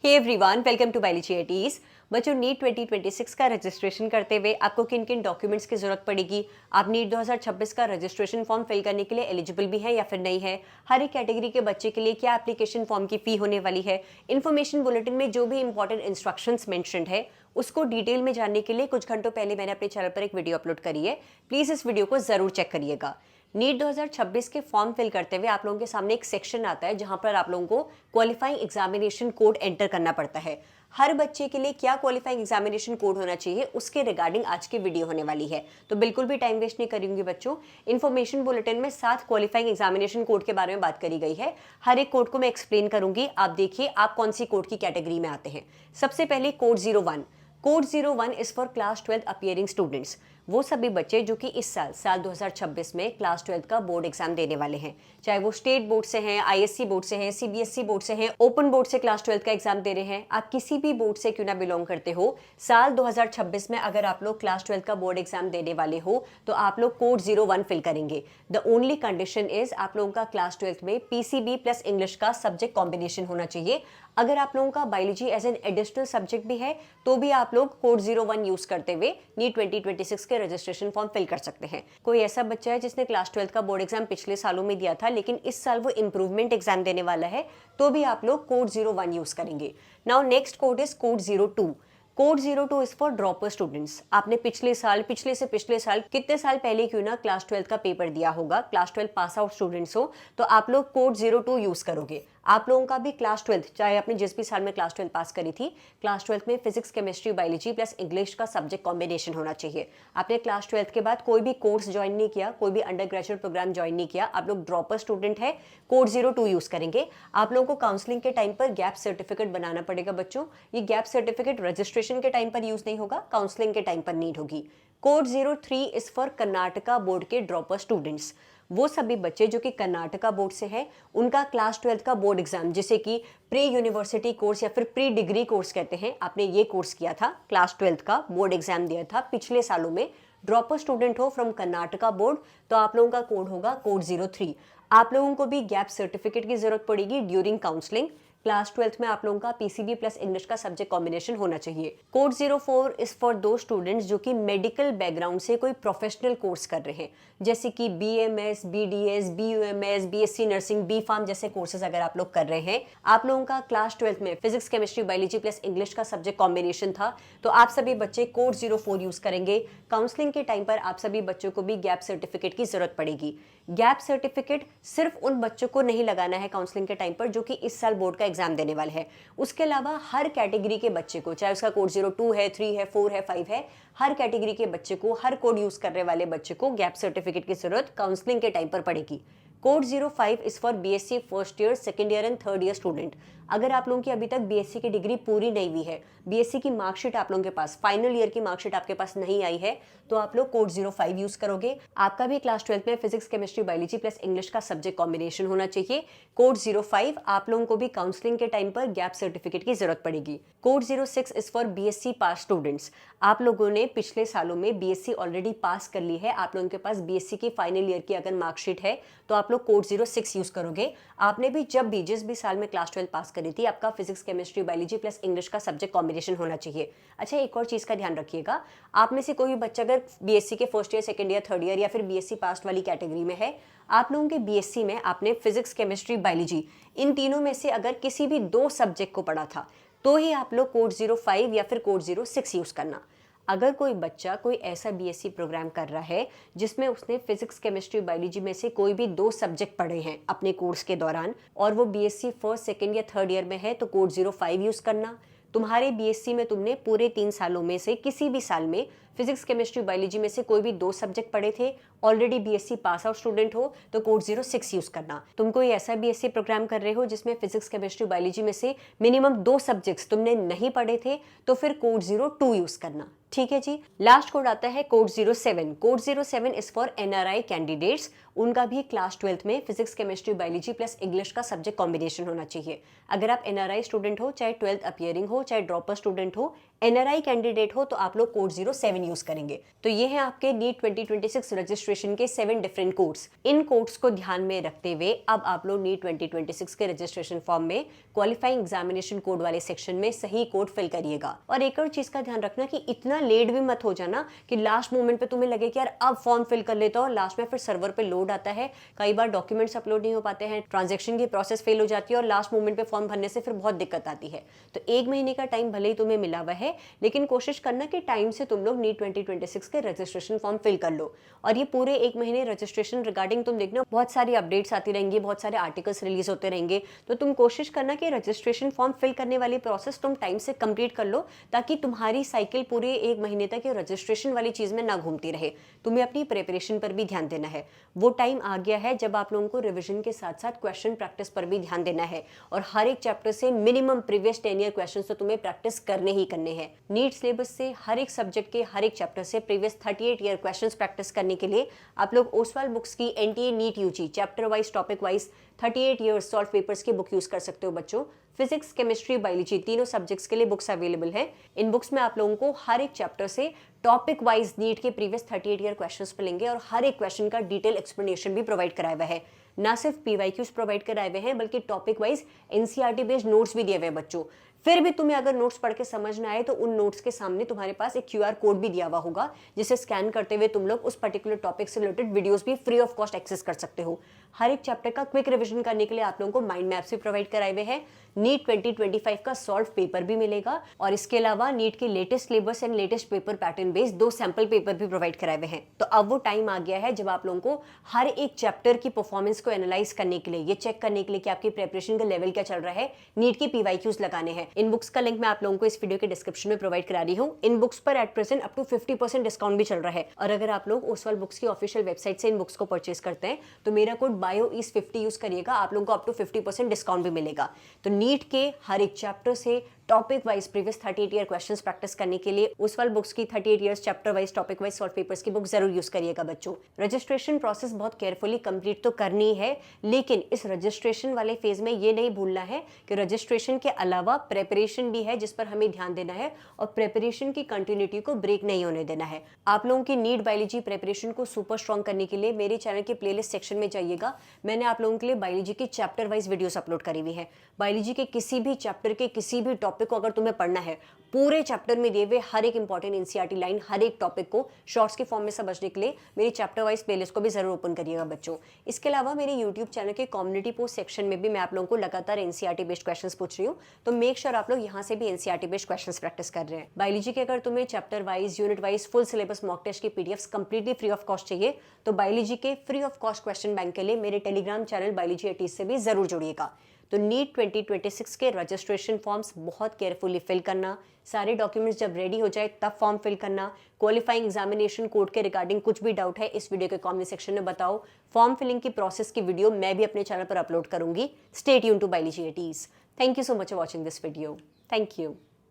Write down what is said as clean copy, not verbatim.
Hey everyone, welcome to biology eighties. बच्चों, NEET 2026 का registration करते हुए आपको किन किन डॉक्यूमेंट्स की जरूरत पड़ेगी, आप नीट 2026 का रजिस्ट्रेशन फॉर्म फिल करने के लिए एलिजिबल भी है या फिर नहीं है, हर एक कैटेगरी के बच्चे के लिए क्या एप्लीकेशन फॉर्म की फी होने वाली है, इन्फॉर्मेशन बुलेटिन में जो भी इंपॉर्टेंट इंस्ट्रक्शंस मेंशन्ड है उसको डिटेल में जानने के लिए कुछ घंटों पहले मैंने अपने चैनल पर एक वीडियो अपलोड करी है। प्लीज इस वीडियो को जरूर चेक करिएगा। नीट 2026 के फॉर्म फिल करते हुए आप लोगों के सामने एक सेक्शन आता है जहां पर आप लोगों को क्वालिफाइंग एग्जामिनेशन कोड एंटर करना पड़ता है। हर बच्चे के लिए क्या क्वालिफाइंग एग्जामिनेशन कोड होना चाहिए उसके रिगार्डिंग आज की वीडियो होने वाली है, तो बिल्कुल भी टाइम वेस्ट नहीं करूंगी बच्चों। इन्फॉर्मेशन बुलेटिन में 7 क्वालिफाइंग एग्जामिनेशन कोड के बारे में बात करी गई है। हर एक कोड को मैं एक्सप्लेन करूंगी, आप देखिए आप कौन सी कोड की कैटेगरी में आते हैं। सबसे पहले code 01। Code 01 is for class 12 appearing students. वो सभी बच्चे जो कि इस साल 2026 में क्लास 12 का बोर्ड एग्जाम देने वाले हैं, चाहे वो स्टेट बोर्ड से हैं, आईएससी बोर्ड से हैं, सीबीएसई बोर्ड से हैं, ओपन बोर्ड से क्लास 12 का एग्जाम दे रहे हैं, आप किसी भी बोर्ड से क्यों ना बिलोंग करते हो, साल 2026 में अगर आप लोग क्लास 12 का बोर्ड एग्जाम देने वाले हो तो आप लोग कोड 01 फिल करेंगे। द ओनली कंडीशन इज आप लोगों का क्लास 12 में पीसीबी प्लस इंग्लिश का सब्जेक्ट कॉम्बिनेशन होना चाहिए। अगर आप लोगों का biology as an additional subject भी है तो भी आप लोग कोड 01 यूज करते हुए नीट 2026 के रजिस्ट्रेशन फॉर्म फिल कर सकते हैं। कोई ऐसा बच्चा है जिसने क्लास 12 का बोर्ड एग्जाम पिछले सालों में दिया था लेकिन इस साल वो इंप्रूवमेंट एग्जाम देने वाला है तो भी आप लोग कोड 01 यूज करेंगे। Now next code is code 02। Code 02 is for dropper students. आपने पिछले से पिछले साल कितने साल पहले क्यों ना क्लास 12 का पेपर दिया होगा, क्लास 12 पास आउट स्टूडेंट्स हो तो आप लोग कोड 02 यूज करोगे। आप लोगों का भी क्लास 12 चाहे आपने जिस भी साल में क्लास 12 पास करी थी, क्लास 12 में physics chemistry biology plus English का सब्जेक्ट कॉम्बिनेशन होना चाहिए। आपने क्लास 12 के बाद कोई भी कोर्स ज्वाइन नहीं किया, कोई भी अंडर ग्रेजुएट प्रोग्राम ज्वाइन नहीं किया, आप लोग ड्रॉपर स्टूडेंट है, कोड 02 यूज करेंगे। आप लोगों को काउंसलिंग के टाइम पर गैप सर्टिफिकेट बनाना पड़ेगा बच्चों। ये गैप सर्टिफिकेट रजिस्ट्रेशन के टाइम पर यूज नहीं होगा, काउंसलिंग के टाइम पर नीड होगी। Code 03 is for Karnataka board के ड्रॉपर स्टूडेंट्स। वो सभी बच्चे जो कि कर्नाटका बोर्ड से हैं, उनका क्लास 12 का बोर्ड एग्जाम जिसे कि प्री यूनिवर्सिटी कोर्स या फिर प्री डिग्री कोर्स कहते हैं, आपने ये कोर्स किया था, क्लास 12 का बोर्ड एग्जाम दिया था पिछले सालों में, ड्रॉपर स्टूडेंट हो फ्रॉम कर्नाटका बोर्ड तो आप लोगों का कोड होगा कोड 03। आप लोगों को भी गैप सर्टिफिकेट की जरूरत पड़ेगी ड्यूरिंग काउंसलिंग। क्लास 12 में आप लोगों का पीसीबी प्लस इंग्लिश का सब्जेक्ट कॉम्बिनेशन होना चाहिए। कोड 04 इज फॉर दो स्टूडेंट्स जो कि मेडिकल बैकग्राउंड से कोई प्रोफेशनल कोर्स कर रहे हैं, जैसे कि BMS, BDS, BUMS, BSc nursing, B pharm जैसे कोर्सेज अगर आप लोग कर रहे हैं, आप लोगों का क्लास 12 में physics chemistry biology plus English का सब्जेक्ट कॉम्बिनेशन था तो आप सभी बच्चे कोड 04 यूज करेंगे। काउंसलिंग के टाइम पर आप सभी बच्चों को भी गैप सर्टिफिकेट की जरूरत पड़ेगी। गैप सर्टिफिकेट सिर्फ उन बच्चों को नहीं लगाना है काउंसलिंग के टाइम पर जो कि इस साल बोर्ड का एग्जाम देने वाले हैं, उसके अलावा हर कैटेगरी के बच्चे को, चाहे उसका कोड 02 है, 3 है, 4 है, 5 है, हर कैटेगरी के बच्चे को, हर कोड यूज करने वाले बच्चे को गैप सर्टिफिकेट की जरूरत काउंसलिंग के टाइम पर पड़ेगी। Code 05 is for BSc first year, second year and third year student. अगर आप लोगों की अभी तक बीएससी की डिग्री पूरी नहीं हुई है, बीएससी की मार्कशीट आप लोगों के पास, फाइनल ईयर की मार्कशीट आपके पास नहीं आई है, तो आप लोग कोड 05 यूज करोगे। आपका भी क्लास 12 में physics chemistry biology plus English का सब्जेक्ट कॉम्बिनेशन होना चाहिए। कोड 05 आप लोगों को भी काउंसलिंग के टाइम पर गैप सर्टिफिकेट की जरूरत पड़ेगी। Code 06 is for BSc pass students. आप लोगों ने पिछले सालों में बीएससी ऑलरेडी पास कर ली है, आप लोगों के पास बीएससी की फाइनल ईयर की अगर मार्कशीट है तो आप लोग कोड 06 यूज करोगे। आपने भी जब भी जिस भी साल में क्लास 12 पास करी थी, आपका physics chemistry biology plus English का सब्जेक्ट कॉम्बिनेशन होना चाहिए। अच्छा, एक और चीज का ध्यान रखिएगा, आप में से कोई भी बच्चा अगर बीएससी के first year, second year, third year या फिर बीएससी पास वाली कैटेगरी में है, आप लोगों के बीएससी में आपने फिजिक्स केमिस्ट्री बायोलॉजी इन तीनों में से अगर किसी भी 2 सब्जेक्ट को पढ़ा था तो ही आप लोग कोड 05 या फिर कोड 06 यूज करना। अगर कोई बच्चा कोई ऐसा बीएससी प्रोग्राम कर रहा है जिसमें उसने फिजिक्स केमिस्ट्री बायोलॉजी में से कोई भी 2 सब्जेक्ट पढ़े हैं अपने कोर्स के दौरान और वो बीएससी फर्स्ट, सेकंड या थर्ड ईयर में है तो कोड 05 यूज करना। तुम्हारे बीएससी में तुमने पूरे 3 सालों में से किसी भी साल में फिजिक्स केमिस्ट्री बायोलॉजी में से कोई भी 2 सब्जेक्ट पढ़े थे, already BSc pass out student हो तो कोड 06 यूज करना। तुम कोई ऐसा बीएससी प्रोग्राम कर रहे हो जिसमें फिजिक्स केमिस्ट्री बायोलॉजी में से मिनिमम 2 सब्जेक्ट्स तुमने नहीं पढ़े थे तो फिर कोड 02 यूज करना। ठीक है जी। लास्ट कोड आता है code 07। Code 07 is for NRI candidates. उनका भी क्लास 12 में physics chemistry biology plus English का सब्जेक्ट कॉम्बिनेशन होना चाहिए। अगर आप एनआरआई स्टूडेंट हो, चाहे 12th अपीयरिंग हो, चाहे ड्रॉपर स्टूडेंट हो, एनआरआई कैंडिडेट हो तो आप लोग कोड 07 यूज करेंगे। तो ये है आपके नीट 2026 रजिस्ट्रेशन के 7 डिफरेंट कोड्स। इन कोड्स को ध्यान में रखते हुए अब आप लोग नीट 2026 के रजिस्ट्रेशन फॉर्म में क्वालिफाइंग एग्जामिनेशन कोड वाले सेक्शन में सही कोड फिल करिएगा। और एक और चीज का ध्यान रखना कि इतना लेट भी मत हो जाना कि लास्ट मोमेंट पे तुम्हें लगे कि यार अब फॉर्म फिल कर लेता हूं, लास्ट में फिर सर्वर पे लोड आता है, कई बार डॉक्यूमेंट्स अपलोड नहीं हो पाते हैं, ट्रांजैक्शन की प्रोसेस फेल हो जाती है और लास्ट मोमेंट पे फॉर्म भरने से फिर बहुत दिक्कत आती है। तो 1 महीने का टाइम भले ही तुम्हें मिला हुआ है, लेकिन कोशिश करना कि टाइम से तुम लोग नीट 2026 के रजिस्ट्रेशन फॉर्म फिल कर लो। और ये पूरे 1 महीने रजिस्ट्रेशन रिगार्डिंग तुम देखना बहुत सारी अपडेट्स आती रहेंगी, बहुत सारे आर्टिकल्स रिलीज होते रहेंगे। तो तुम कोशिश करना कि रजिस्ट्रेशन फॉर्म फिल करने वाली प्रोसेस तुम टाइम से कंप्लीट कर लो, ताकि तुम्हारी साइकिल पूरे 1 महीने तक ये रजिस्ट्रेशन वाली चीज में ना घूमती रहे। तुम्हें अपनी प्रिपरेशन पर भी ध्यान देना है। वो टाइम आ गया है जब आप लोगों को रिवीजन के साथ साथ क्वेश्चन प्रैक्टिस पर भी ध्यान देना है और हर एक चैप्टर से मिनिमम प्रीवियस 10 ईयर क्वेश्चन तो तुम्हें प्रैक्टिस करने ही करने हैं। नीट सिलेबस से हर एक सब्जेक्ट के हर एक चैप्टर से प्रीवियस 38 ईयर क्वेश्चंस प्रैक्टिस करने के लिए आप लोग ओसवाल बुक्स की NTA NEET UG chapter wise topic wise 38 years solved papers की बुक यूज कर सकते हो बच्चों। फिजिक्स, केमिस्ट्री, बायोलॉजी तीनों सब्जेक्ट्स के लिए बुक्स अवेलेबल है। इन बुक्स में आप लोगों को हर एक चैप्टर से टॉपिक वाइज नीट के प्रीवियस 38 ईयर क्वेश्चंस मिलेंगे और हर एक क्वेश्चन का डिटेल एक्सप्लेनेशन भी प्रोवाइड कराया हुआ है। ना सिर्फ पीवाईक्यूज प्रोवाइड कराए हुए हैं, बल्कि topic wise NCERT based notes भी दिए हुए हैं बच्चों। फिर भी तुम्हें अगर नोट्स पढ़ के समझ ना आए तो उन नोट्स के सामने तुम्हारे पास एक क्यूआर कोड भी दिया हुआ होगा, जिसे स्कैन करते हुए तुम लोग उस पर्टिकुलर टॉपिक से रिलेटेड वीडियोस भी फ्री ऑफ कॉस्ट एक्सेस कर सकते हो। हर एक चैप्टर का क्विक रिवीजन करने के लिए आप लोगों को माइंड मैप्स भी प्रोवाइड कराए हुए हैं। नीट 2025 का सॉल्व पेपर भी मिलेगा और इसके अलावा नीट के latest syllabus and latest paper pattern based 2 sample paper भी प्रोवाइड कराए हुए हैं। तो अब वो टाइम आ गया है जब आप लोगों को हर एक चैप्टर की परफॉर्मेंस को एनालाइज करने के लिए, ये चेक करने के लिए कि आपकी प्रिपरेशन का लेवल क्या चल रहा है, नीट की पीवाईक्यूज लगाने हैं। इन बुक्स का लिंक मैं आप लोगों को इस वीडियो के डिस्क्रिप्शन में प्रोवाइड करा रही हूँ। इन बुक्स पर at present up to 50% discount भी चल रहा है। और अगर आप लोग ओसवाल बुक्स की ऑफिशियल वेबसाइट से इन बुक्स को परचेज करते हैं तो मेरा कोड BIOEASE50 यूज करिएगा, आप लोगों को अप टू 50% डिस्काउंट भी मिलेगा। तो नीट के हर एक चैप्टर से topic wise previous 38 year questions practice करने के लिए ओसवाल बुक्स की 38 years chapter wise topic wise solve papers की बुक जरूर यूज करिएगा बच्चों। रजिस्ट्रेशन प्रोसेस बहुत केयरफुली कंप्लीट तो करनी है, लेकिन इस रजिस्ट्रेशन वाले फेज में ये नहीं भूलना है कि रजिस्ट्रेशन के अलावा प्रेपरेशन भी है जिस पर हमें ध्यान देना है और प्रेपरेशन की कंटिन्यूटी को ब्रेक नहीं होने देना है। आप लोगों की नीट बायोलॉजी प्रेपरेशन को सुपर स्ट्रॉन्ग करने के लिए मेरे चैनल के प्लेलिस्ट सेक्शन में जाइएगा। मैंने आप लोगों के लिए बायोलॉजी की चैप्टर वाइज वीडियोस अपलोड करी हुई है। बायोलॉजी के किसी भी चैप्टर के किसी भी टॉपिक को अगर तुम्हें पढ़ना है, पूरे चैप्टर में दिए हुए हर एक इंपॉर्टेंट एनसीईआरटी लाइन, हर एक टॉपिक को शॉर्ट्स के फॉर्म में समझने के लिए मेरी चैप्टर वाइज प्लेलिस्ट को भी जरूर ओपन करिएगा बच्चों। इसके अलावा मेरे यूट्यूब चैनल के कम्युनिटी पोस्ट सेक्शन में भी मैं आप लोगों को लगातार एनसीईआरटी बेस्ड क्वेश्चंस पूछ रही हूँ, तो मेक श्योर आप लोग यहाँ से भी एनसीईआरटी बेस्ड क्वेश्चंस प्रैक्टिस कर रहे हैं। बायोलॉजी के अगर तुम्हें chapter wise, unit wise full syllabus mock test की PDFs completely free of cost चाहिए, तो बायोलॉजी के free of cost question bank के लिए मेरे टेलीग्राम चैनल बायोलॉजी एटीज से भी जरूर जुड़िएगा। तो नीट 2026 के रजिस्ट्रेशन फॉर्म्स बहुत केयरफुली फिल करना, सारे डॉक्यूमेंट्स जब रेडी हो जाए तब फॉर्म फिल करना। क्वालिफाइंग एग्जामिनेशन कोड के रिगार्डिंग कुछ भी डाउट है इस वीडियो के कमेंट सेक्शन में बताओ। फॉर्म फिलिंग की प्रोसेस की वीडियो मैं भी अपने चैनल पर अपलोड करूंगी। Stay tuned to biology eighties. Thank you so much for watching this video. Thank you.